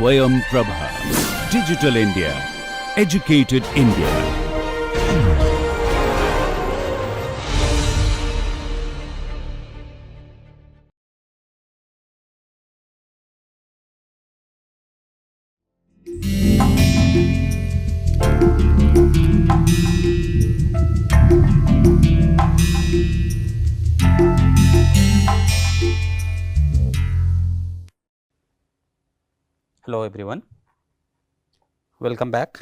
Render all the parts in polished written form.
Swayam Prabha. Digital India. Educated India. Hello everyone, welcome back.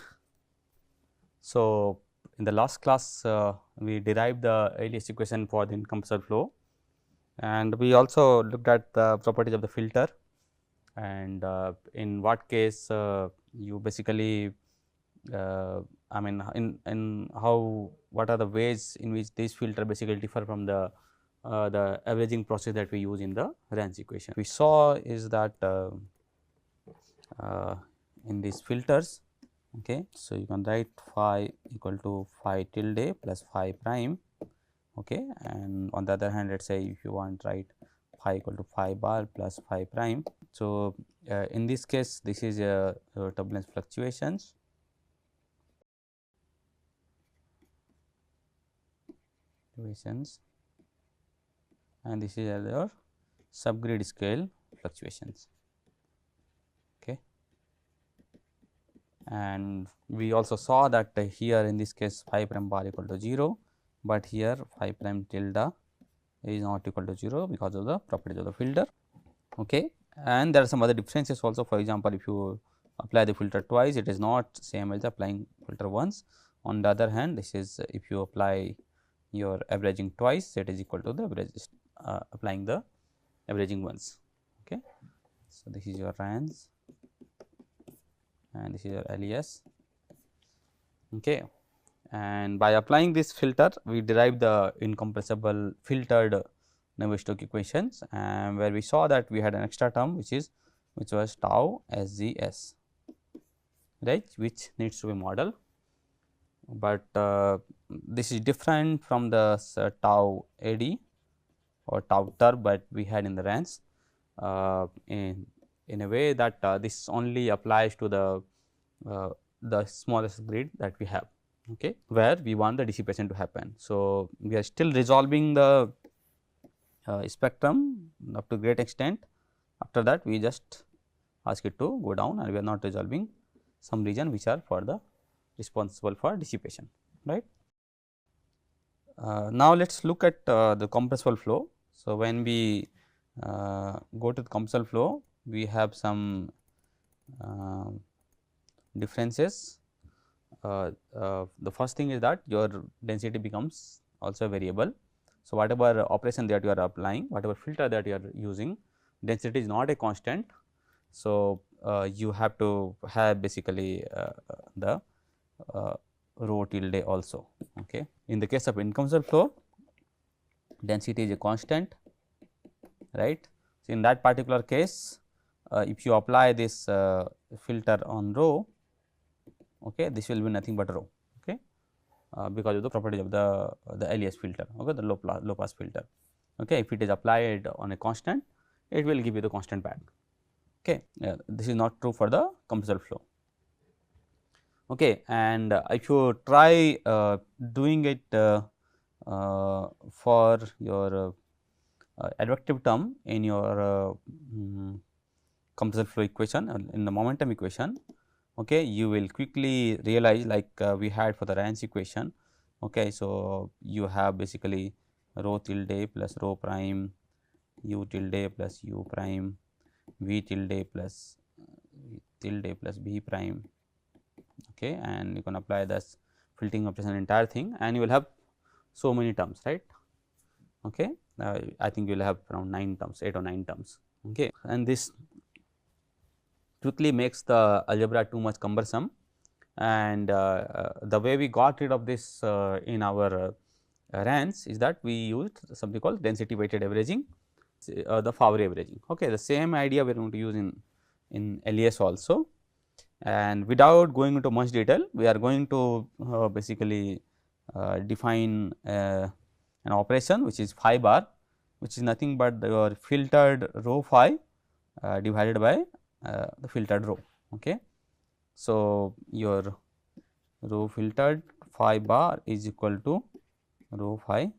So, in the last class we derived the alias equation for the incompressible flow, and we also looked at the properties of the filter, and in what case you basically I mean in how, what are the ways in which these filter basically differ from the averaging process that we use in the Range equation. We saw is that in these filters, okay, so you can write phi equal to phi tilde plus phi prime, okay, and on the other hand, let us say if you want write phi equal to phi bar plus phi prime. So, in this case this is turbulence fluctuations, and this is your subgrid scale fluctuations. And we also saw that here in this case phi prime bar equal to 0, but here phi prime tilde is not equal to 0 because of the properties of the filter. Okay. And there are some other differences also. For example, if you apply the filter twice, it is not same as applying filter once. On the other hand, this is if you apply your averaging twice, it is equal to the average applying the averaging once. Okay. So, this is your Range and this is your alias. Okay. And by applying this filter, we derive the incompressible filtered Navier-Stokes equations, and where we saw that we had an extra term which was tau SGS, right, which needs to be modeled. But this is different from the tau AD or tau turb that we had in the Range, in a way that this only applies to the smallest grid that we have, okay, where we want the dissipation to happen. So, we are still resolving the spectrum up to great extent. After that, we just ask it to go down, and we are not resolving some region which are for the responsible for dissipation, right. Now, let us look at the compressible flow. So, when we go to the compressible flow, we have some differences. The first thing is that your density becomes also a variable. So, whatever operation that you are applying, whatever filter that you are using, density is not a constant. So, you have to have basically the rho tilde also. Okay. In the case of incompressible flow, density is a constant, right. So, in that particular case, if you apply this filter on rho, okay, this will be nothing but rho, okay, because of the properties of the alias filter, okay, the low pass filter. Okay. If it is applied on a constant, it will give you the constant back. Okay. This is not true for the compressible flow. Okay. And if you try doing it for your advective term in your compressible flow equation, in the momentum equation, okay, you will quickly realize like we had for the Range equation. Okay. So, you have basically rho tilde plus rho prime, u tilde plus u prime, v tilde plus b prime, okay, and you can apply this filtering operation entire thing, and you will have so many terms, right. Okay. I think you will have around 9 terms, 8 or 9 terms, okay, and this quickly makes the algebra too much cumbersome, and the way we got rid of this in our Range is that we used something called density weighted averaging, the Favre averaging. Okay. The same idea we are going to use in alias also, and without going into much detail, we are going to basically define an operation which is phi bar, which is nothing but your filtered rho phi divided by the filtered rho. Okay. So, your rho filtered phi bar is equal to rho phi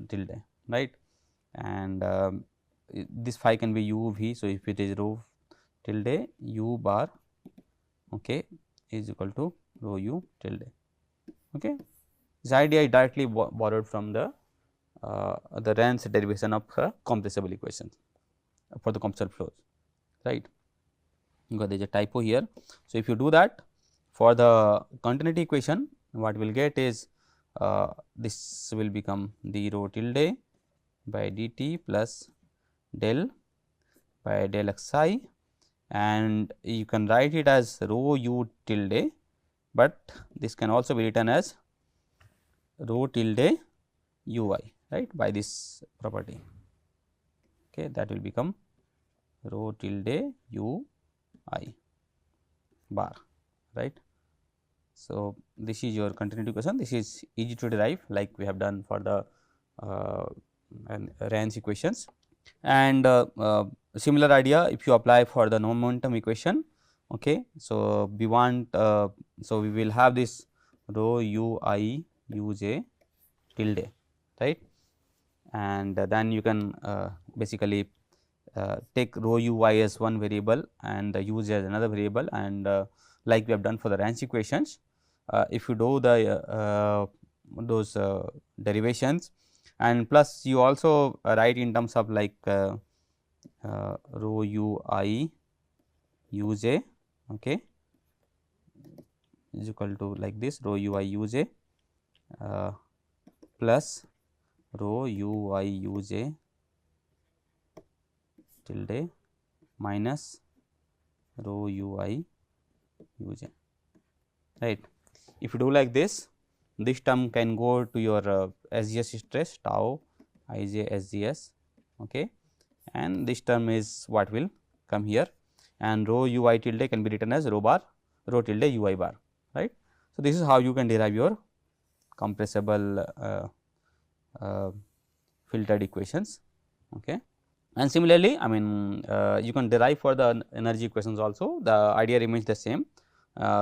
tilde, right, and this phi can be u v. So, if it is rho tilde u bar, okay, is equal to rho u tilde. Okay. This idea is directly borrowed from the Ray's derivation of compressible equations for the compressible flows, right, because there is a typo here. So, if you do that for the continuity equation, what we will get is this will become d rho tilde by dt plus del by del xi, and you can write it as rho u tilde, but this can also be written as rho tilde ui, right, by this property. Okay, that will become rho tilde ui bar, right. So, this is your continuity equation. This is easy to derive, like we have done for the Ray's equations, and similar idea if you apply for the momentum equation. Okay. So, we want so we will have this rho u I u j tilde, right, and then you can basically take rho u y as one variable and u j as another variable, and like we have done for the Ray's equations, if you do the those derivations, and plus you also write in terms of like rho u I u j, okay, is equal to like this rho u I u j plus rho u I u j tilde minus rho u I u j, right. If you do like this, this term can go to your SGS stress tau I j SGS, okay, and this term is what will come here, and rho u I tilde can be written as rho tilde u I bar, right. So, this is how you can derive your compressible filtered equations, okay. And similarly, I mean you can derive for the energy equations also, the idea remains the same.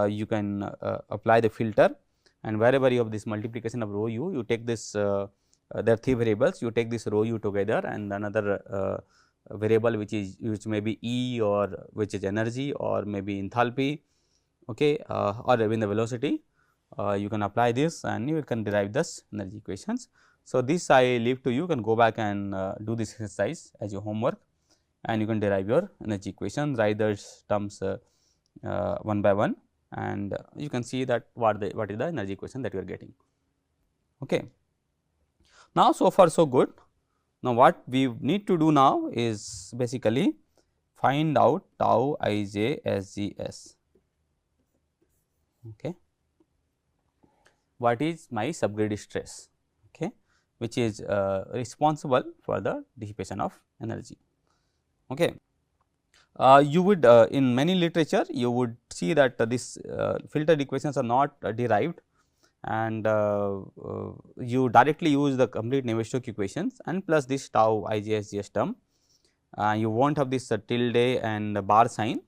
You can apply the filter, and wherever you have this multiplication of rho u, you take this there are 3 variables, you take this rho u together and another variable which may be E, or which is energy, or maybe enthalpy, okay, or even the velocity. You can apply this and you can derive this energy equations. So, this I leave to you, you can go back and do this exercise as your homework, and you can derive your energy equation, write those terms one by one, and you can see that what is the energy equation that you are getting. Okay. Now, so far so good. Now, what we need to do now is basically find out tau I j S G S. Okay. What is my subgrid stress, okay, which is responsible for the dissipation of energy. Okay. You would in many literature you would see that this filtered equations are not derived, and you directly use the complete Navier-Stokes equations and plus this tau I j S G S term. You will not have this tilde and bar sign,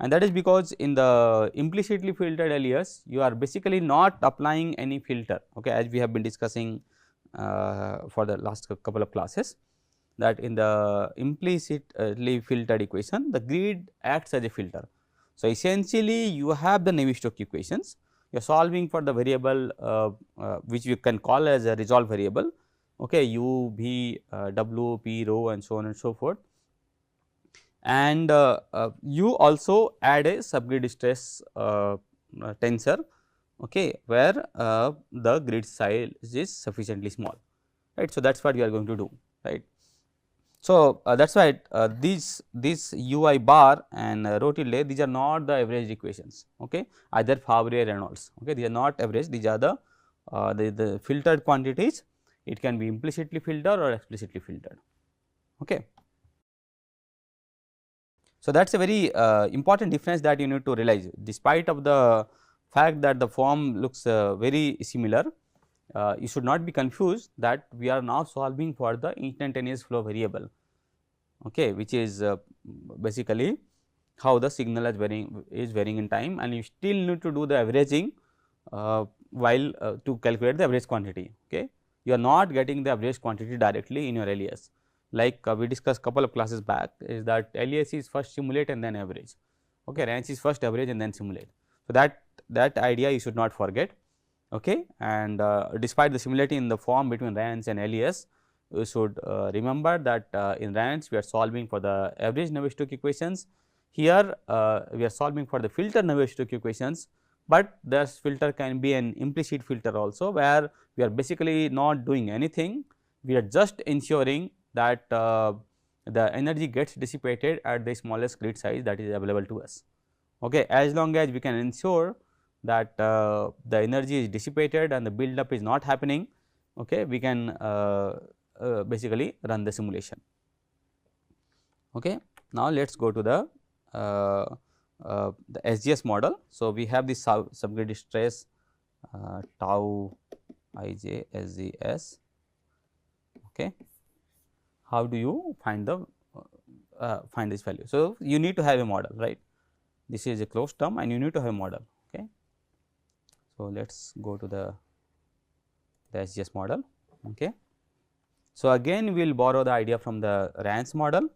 and that is because in the implicitly filtered LES you are basically not applying any filter, okay, as we have been discussing for the last couple of classes, that in the implicitly filtered equation the grid acts as a filter. So, essentially you have the Navier-Stokes equations, you are solving for the variable which you can call as a resolved variable, okay, u, v, w, p, rho, and so on and so forth, and you also add a subgrid stress tensor, okay, where the grid size is sufficiently small, right. So, that is what we are going to do, right. So, that is why this u I bar and rho tilde, these are not the average equations, okay, either Fourier Reynolds, okay, these are not average, these are the filtered quantities, it can be implicitly filtered or explicitly filtered, okay. So, that is a very important difference that you need to realize, despite of the fact that the form looks very similar, you should not be confused that we are now solving for the instantaneous flow variable, okay, which is basically how the signal is varying in time, and you still need to do the averaging while to calculate the average quantity. Okay. You are not getting the average quantity directly in your LES, like we discussed couple of classes back, is that LES is first simulate and then average. Okay. Range is first average and then simulate. So, that idea you should not forget. Okay. And despite the similarity in the form between range and LES, you should remember that in range we are solving for the average Navier-Stokes equations. Here we are solving for the filter Navier-Stokes equations, but this filter can be an implicit filter also, where we are basically not doing anything. We are just ensuring that the energy gets dissipated at the smallest grid size that is available to us. Okay. As long as we can ensure that the energy is dissipated and the build up is not happening, okay, we can basically run the simulation. Okay. Now, let us go to the SGS model. So, we have the subgrid stress tau ij SGS. Okay. How do you find the find this value? So, you need to have a model, right. This is a closed term and you need to have a model. Okay. So, let us go to the SGS model. Okay. So, again we will borrow the idea from the RANS model.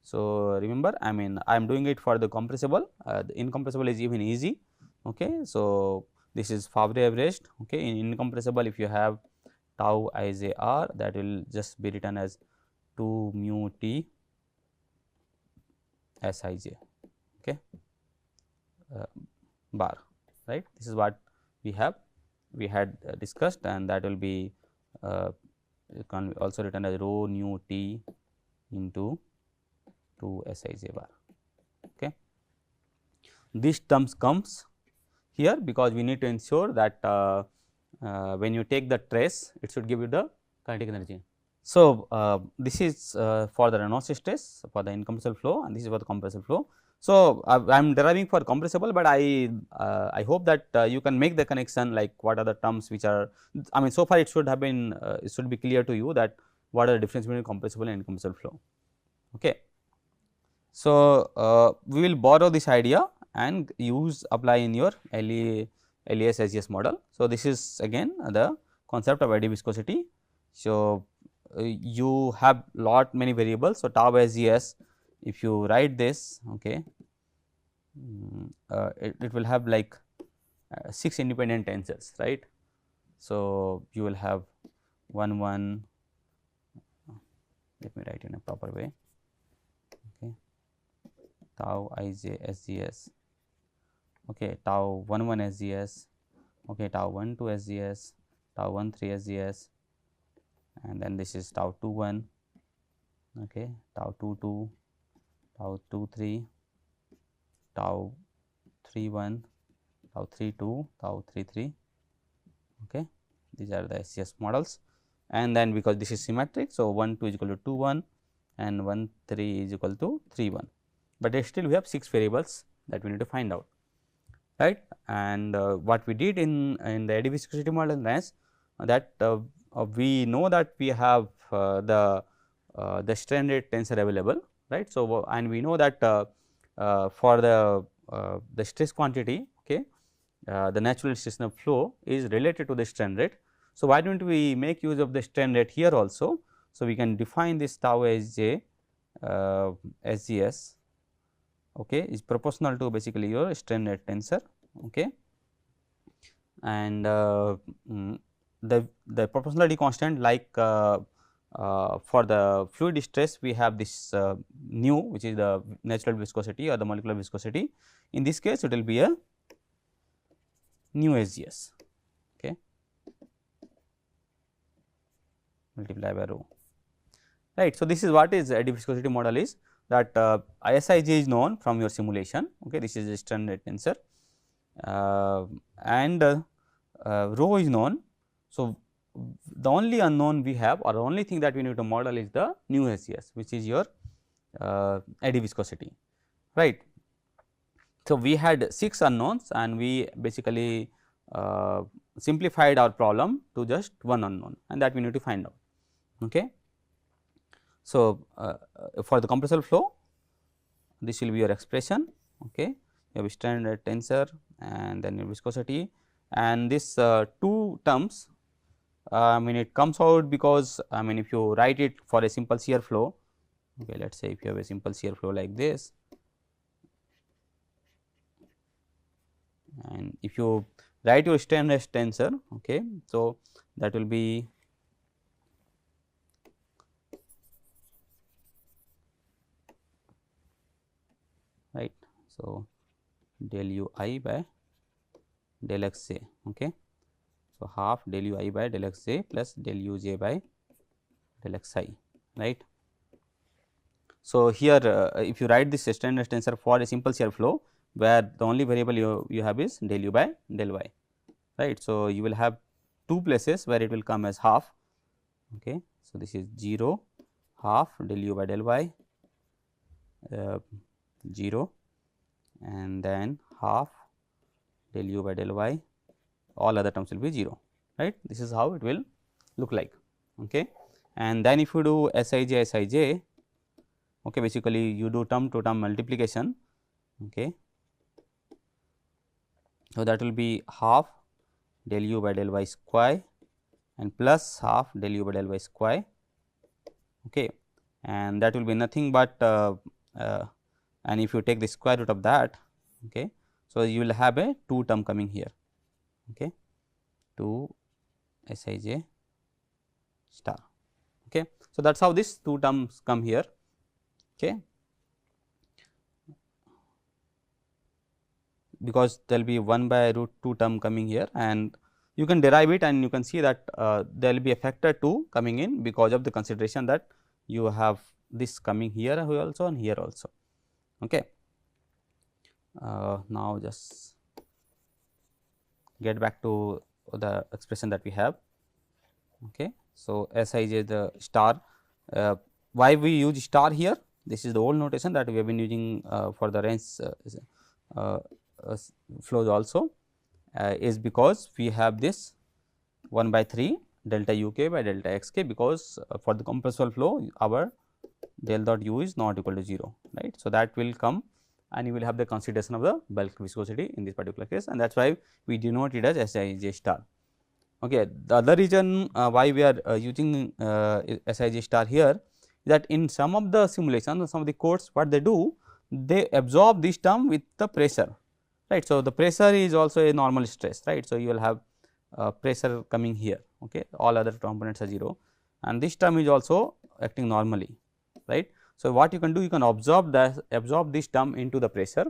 So, remember, I mean, I am doing it for the compressible, the incompressible is even easy. Okay. So, this is Favre averaged. Okay. In incompressible, if you have tau ij r, that will just be written as 2 mu t S I j, okay, bar, right. This is what we had discussed, and that will be can also written as rho nu t into 2 S I j bar. Okay. This terms comes here because we need to ensure that when you take the trace, it should give you the kinetic energy. So, this is for the Reynolds stress for the incompressible flow, and this is for the compressible flow. So, I am deriving for compressible, but I hope that you can make the connection, like what are the terms which are, I mean, so far it should have been it should be clear to you that what are the difference between compressible and incompressible flow. Okay. So, we will borrow this idea and apply in your LES SGS model. So, this is again the concept of eddy viscosity. So, you have many variables. So, tau SGS, if you write this, okay, it will have like 6 independent tensors, right. So, you will have 1 1, let me write in a proper way, okay, tau ij SGS, okay, tau 1 1 SGS, okay, tau 1 2 SGS, tau 1 3 SGS, and then this is tau 2 1, okay, tau 2 2, tau 2 3, tau 3 1, tau 3 2, tau 3 3. Okay. These are the SGS models, and then because this is symmetric. So, 1 2 is equal to 2 1 and 1 3 is equal to 3 1, but still we have 6 variables that we need to find out, right. And what we did in the eddy viscosity model is that we know that we have the strain rate tensor available, right. So, and we know that for the stress quantity, okay, the natural stationary flow is related to the strain rate. So, why do not we make use of the strain rate here also? So, we can define this tau Sj SGS, okay, is proportional to basically your strain rate tensor, okay, and the proportionality constant, like for the fluid stress we have this nu, which is the natural viscosity or the molecular viscosity. In this case it will be a nu SGS, okay, multiply by rho, right. So, this is what is eddy viscosity model is, that ISIJ is known from your simulation, okay, this is a strain rate tensor, and rho is known. So, the only unknown we have, or the only thing that we need to model is the nu SGS, which is your eddy viscosity, right. So, we had 6 unknowns and we basically simplified our problem to just one unknown, and that we need to find out. Okay. So, for the compressible flow, this will be your expression, okay. You have standard tensor and then your viscosity, and this two terms, I mean it comes out because, I mean if you write it for a simple shear flow, okay, let us say if you have a simple shear flow like this, and if you write your strain tensor, okay, so that will be right. So, del u I by del x j, okay. So, half del u I by del x j plus del u j by del x I, right. So, here if you write this strain tensor for a simple shear flow, where the only variable you have is del u by del y, right. So, you will have two places where it will come as half, okay. So, this is 0 half del u by del y 0 and then half del u by del y, all other terms will be 0, right. This is how it will look like, okay. And then if you do Sij, okay, basically you do term to term multiplication, okay. So, that will be half del u by del y square and plus half del u by del y square, okay. And that will be nothing but and if you take the square root of that, okay. So, you will have a 2 term coming here, okay, 2 Sij star, okay. So, that is how these 2 terms come here, okay, because there will be 1 by root 2 term coming here, and you can derive it and you can see that there will be a factor 2 coming in because of the consideration that you have this coming here also and here also, okay. Now, just get back to the expression that we have, okay. So, Sij the star, why we use star here? This is the old notation that we have been using for the range flows also, is because we have this 1 by 3 delta u k by delta x k, because for the compressible flow our del dot u is not equal to 0, right. So, that will come and you will have the consideration of the bulk viscosity in this particular case, and that is why we denote it as Sij star. Okay. The other reason why we are using Sij star here is that in some of the simulations, some of the codes, what they do, they absorb this term with the pressure, right. So, the pressure is also a normal stress, right. So, you will have pressure coming here, okay. All other components are 0 and this term is also acting normally, right. So, what you can do, you can absorb this term into the pressure,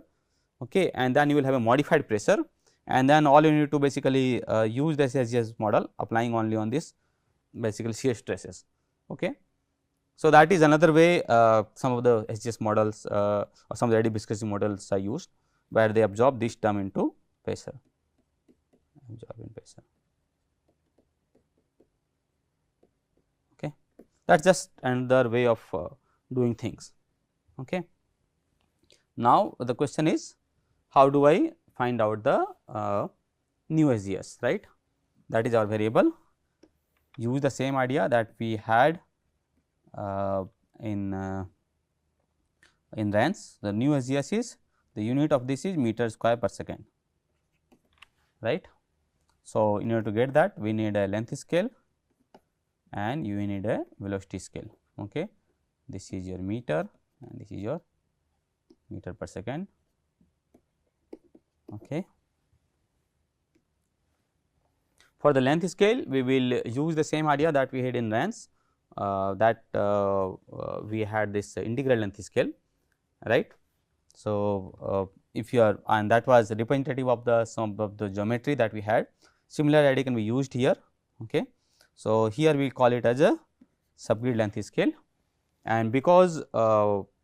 okay, and then you will have a modified pressure, and then all you need to basically use the SGS model applying only on this basically shear stresses, okay. So, that is another way some of the SGS models or some of the eddy viscosity models are used, where they absorb this term into pressure, okay. That is just another way of doing things, okay. Now, the question is, how do I find out the new SGS, right? That is our variable. Use the same idea that we had in rands. The new SGS is, the unit of this is meter square per second, right. So, in order to get that, we need a length scale and you need a velocity scale, okay. This is your meter and this is your meter per second, okay. For the length scale, we will use the same idea that we had in rands, that we had this integral length scale, right. So, if you are, and that was representative of the some of the geometry that we had. Similar idea can be used here, okay. So, here we call it as a subgrid length scale, and because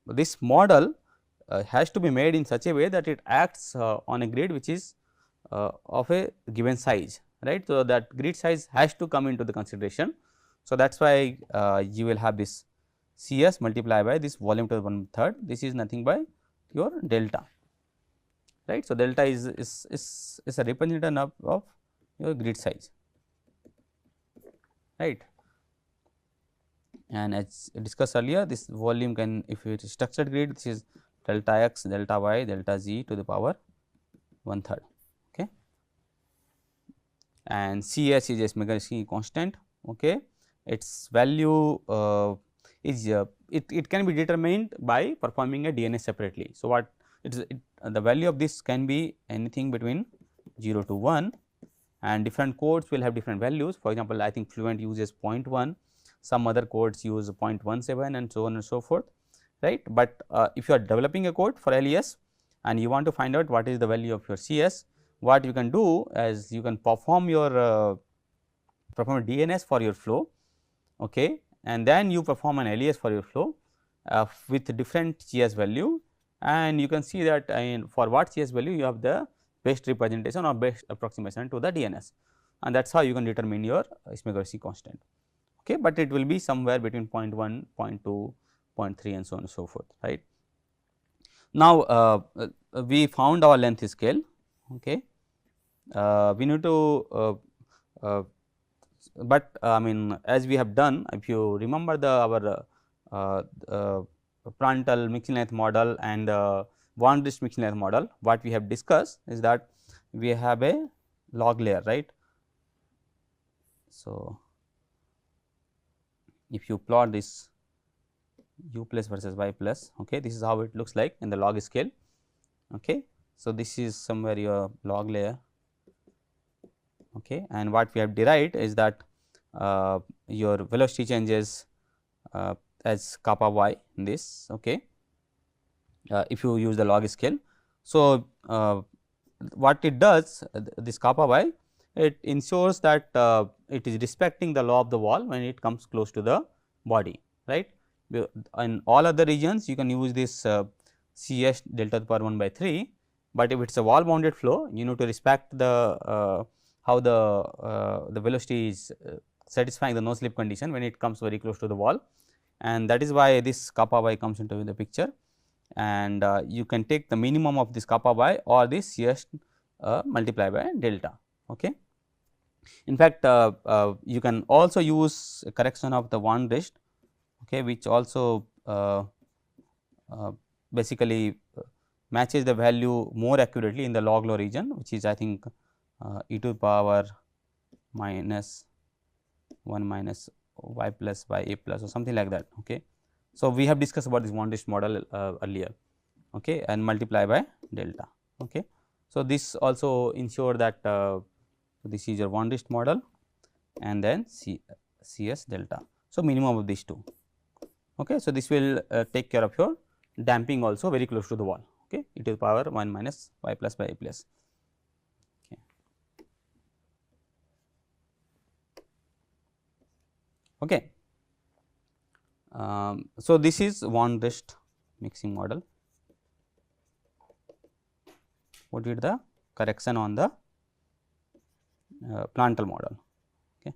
this model has to be made in such a way that it acts on a grid which is of a given size, right. So, that grid size has to come into the consideration. So, that is why you will have this CS multiplied by this volume to the 1/3, this is nothing by your delta, right. So, delta is a representative of your grid size, right. And as discussed earlier, this volume can, if it is structured grid, this is delta x, delta y, delta z to the power 1/3. Okay. And Cs is a Smiganowski constant. Okay. Its value is it can be determined by performing a DNS separately. So, what the value of this can be anything between 0 to 1, and different codes will have different values. For example, I think Fluent uses 0.1, some other codes use 0.17 and so on and so forth, right. But if you are developing a code for LES and you want to find out what is the value of your CS, what you can do is you can perform your perform a DNS for your flow, okay, and then you perform an LES for your flow with different CS value, and you can see that for what CS value you have the best representation or best approximation to the DNS, and that is how you can determine your Smiganowski constant. Okay, but it will be somewhere between 0.1, 0.2, 0.3 and so on and so forth, right. Now, we found our length scale. Okay. We need to but I mean, as we have done, if you remember our Prandtl mixing length model and Van Dist mixing length model, what we have discussed is that we have a log layer, right. So, if you plot this u plus versus y plus, okay, this is how it looks like in the log scale. Okay. So, this is somewhere your log layer. Okay. And what we have derived is that your velocity changes as kappa y in this, okay, if you use the log scale. So, what it does this kappa y, it ensures that it is respecting the law of the wall when it comes close to the body, right. In all other regions you can use this Cs delta to the power 1/3, but if it is a wall bounded flow you need to respect the how the velocity is satisfying the no slip condition when it comes very close to the wall, and that is why this kappa y comes into the picture, and you can take the minimum of this kappa y or this Cs multiplied by delta. Okay. In fact, you can also use a correction of the Van Dist, okay, which also basically matches the value more accurately in the log law region, which is I think e to the power minus 1 minus y plus by a plus or something like that. Okay. So, we have discussed about this Van Dist model earlier, okay, and multiply by delta. Okay. So, this also ensure that this is your Van Dist model and then Cs delta. So, minimum of these two. Okay. So, this will take care of your damping also very close to the wall, okay, e to the power 1 minus y plus by a plus. Okay. Okay. So, this is Van Dist mixing model. What did the correction on the Prandtl model. Okay.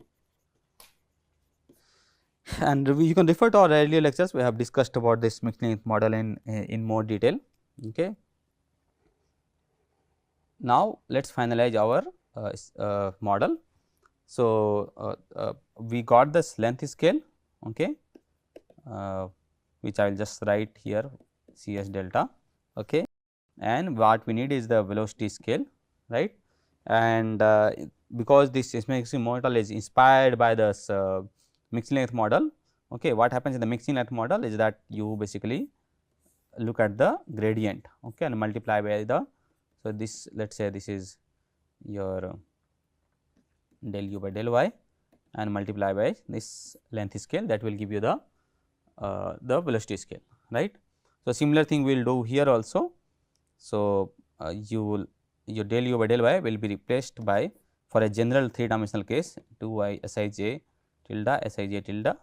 And you can refer to our earlier lectures, we have discussed about this mixing length model in more detail. Okay. Now, let us finalize our model. So, we got this length scale, okay, which I will just write here Cs delta, okay, and what we need is the velocity scale, right. And because this mixing model is inspired by this mixing length model, okay, what happens in the mixing length model is that you basically look at the gradient, okay, and multiply by the. So, this let us say this is your del u by del y and multiply by this length scale, that will give you the velocity scale, right. So, similar thing we will do here also. So, you will your del u by del y will be replaced by, for a general 3 dimensional case, 2y Sij tilde Sij tilde,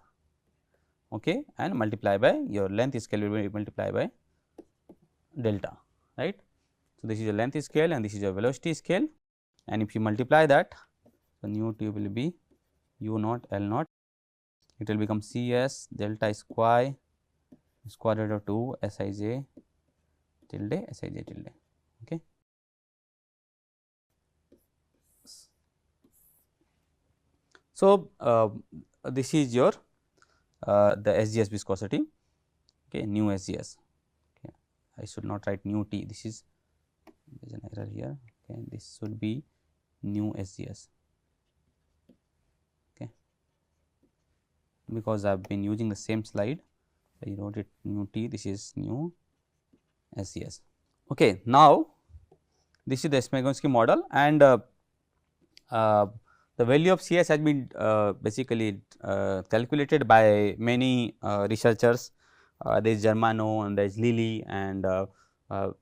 okay, and multiply by your length scale will be multiplied by delta, right. So, this is your length scale and this is your velocity scale, and if you multiply that, so nu t will be u naught L naught, it will become Cs delta square root of 2 Sij tilde Sij tilde. Okay. So, this is your the SGS viscosity, okay, new SGS, okay, I should not write new T, this is, there is an error here, okay, this should be new SGS, okay, because I have been using the same slide, I wrote it new T, this is new SGS. Okay, now this is the Smagonsky model, and the value of CS has been basically calculated by many researchers. There is Germano and there is Lilly, and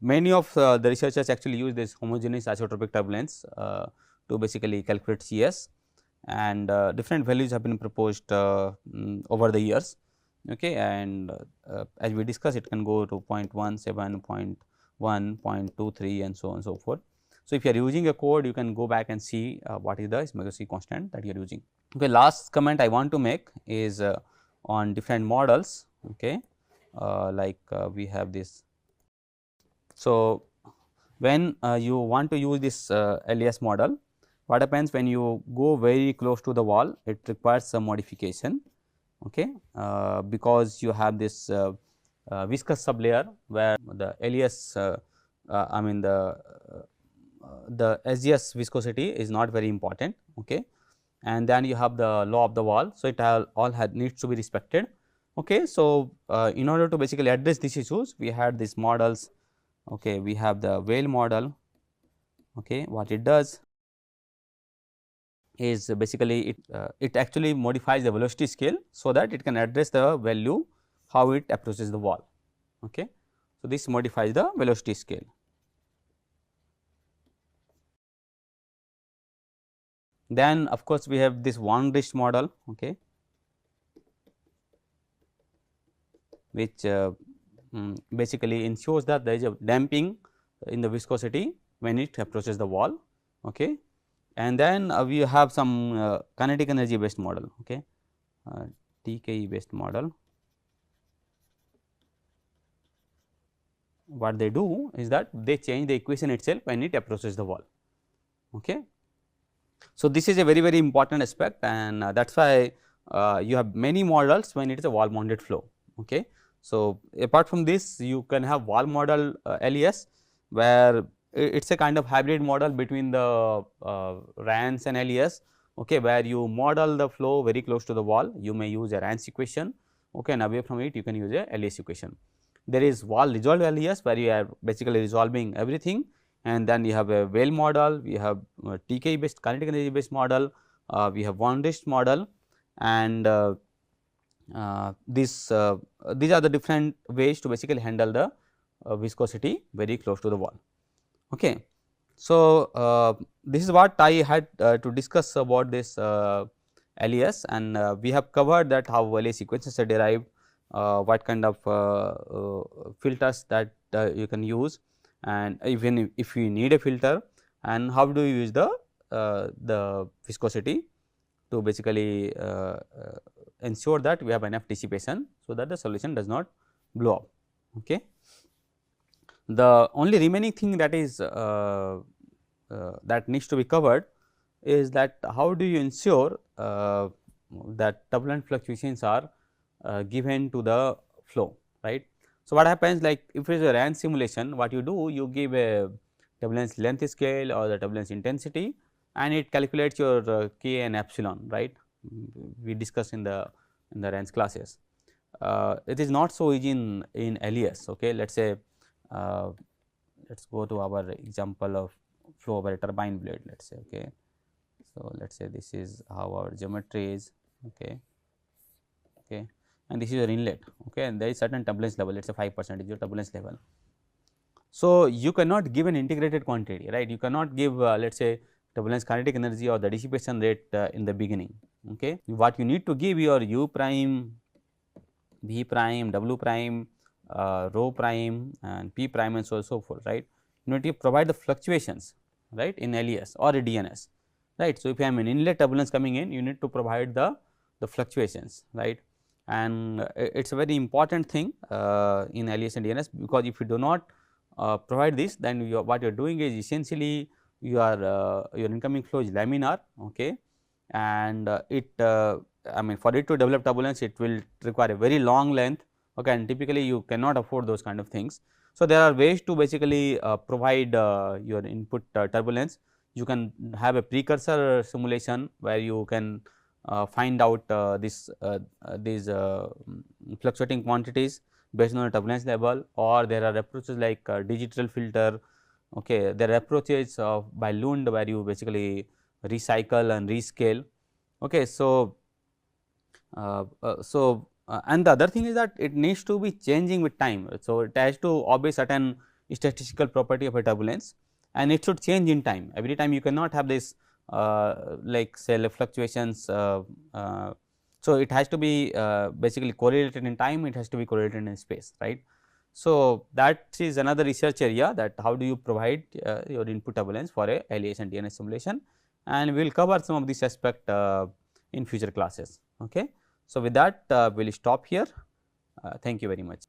many of the researchers actually use this homogeneous isotropic turbulence to basically calculate CS, and different values have been proposed over the years. Okay, and as we discussed, it can go to 0.17, 0.1, 0.23 and so on and so forth. So, if you are using a code, you can go back and see what is the Smagonsky constant that you are using. Okay, last comment I want to make is on different models. Okay, like we have this. So, when you want to use this LES model, what happens when you go very close to the wall? It requires some modification. Okay, because you have this viscous sublayer where the LES, I mean the SGS viscosity is not very important, okay, and then you have the law of the wall. So, it all needs to be respected. Okay. So, in order to basically address these issues, we had these models. Okay, we have the Weyl model. Okay, what it does is basically it actually modifies the velocity scale, so that it can address the value how it approaches the wall. Okay. So, this modifies the velocity scale. Then of course, we have this Van Rist model, okay, which basically ensures that there is a damping in the viscosity when it approaches the wall. Okay. And then we have some kinetic energy based model, okay, TKE based model. What they do is that they change the equation itself when it approaches the wall. Okay. So, this is a very very important aspect, and that is why you have many models when it is a wall mounted flow. Okay. So, apart from this, you can have wall model LES, where it is a kind of hybrid model between the RANS and LES, okay, where you model the flow very close to the wall. You may use a RANS equation, okay, and away from it you can use a LES equation. There is wall resolved LES, where you are basically resolving everything, and then you have a Weyl model, we have TKE based kinetic energy based model, we have Van Rist model, and these are the different ways to basically handle the viscosity very close to the wall. Okay. So, this is what I had to discuss about this LES, and we have covered that how LES sequences are derived, what kind of filters that you can use, and even if you need a filter, and how do you use the viscosity to basically ensure that we have enough dissipation, so that the solution does not blow up. Okay. The only remaining thing that is that needs to be covered is that how do you ensure that turbulent fluctuations are given to the flow, right. So, what happens, like if it is a RANS simulation, what you do, you give a turbulence length scale or the turbulence intensity, and it calculates your K and epsilon, right. We discussed in the RANS classes. It is not so easy in LES. Okay. Let us say let us go to our example of flow over a turbine blade, let us say. Okay. So, let us say this is how our geometry is. Okay. Okay. And this is your inlet, okay, and there is certain turbulence level, let us say 5% is your turbulence level. So, you cannot give an integrated quantity, right. You cannot give let us say turbulence kinetic energy or the dissipation rate in the beginning. Okay. What you need to give your U prime, V prime, W prime, rho prime and P prime and so on and so forth, right. You need to provide the fluctuations, right, in LES or a DNS, right. So, if you have an inlet turbulence coming in, you need to provide the fluctuations, right. And it is a very important thing in LES and DNS, because if you do not provide this, then what you are doing is essentially your incoming flow is laminar, okay, and I mean for it to develop turbulence, it will require a very long length, okay, and typically you cannot afford those kind of things. So, there are ways to basically provide your input turbulence. You can have a precursor simulation where you can find out these fluctuating quantities based on the turbulence level, or there are approaches like digital filter. Okay, there are approaches of by Lund where you basically recycle and rescale. Okay, so and the other thing is that it needs to be changing with time. So, it has to obey certain statistical property of a turbulence, and it should change in time. Every time you cannot have this like say fluctuations. So, it has to be basically correlated in time, it has to be correlated in space, right. So, that is another research area, that how do you provide your input turbulence for a LES and DNS simulation, and we will cover some of this aspect in future classes. Okay. So, with that we will stop here. Thank you very much.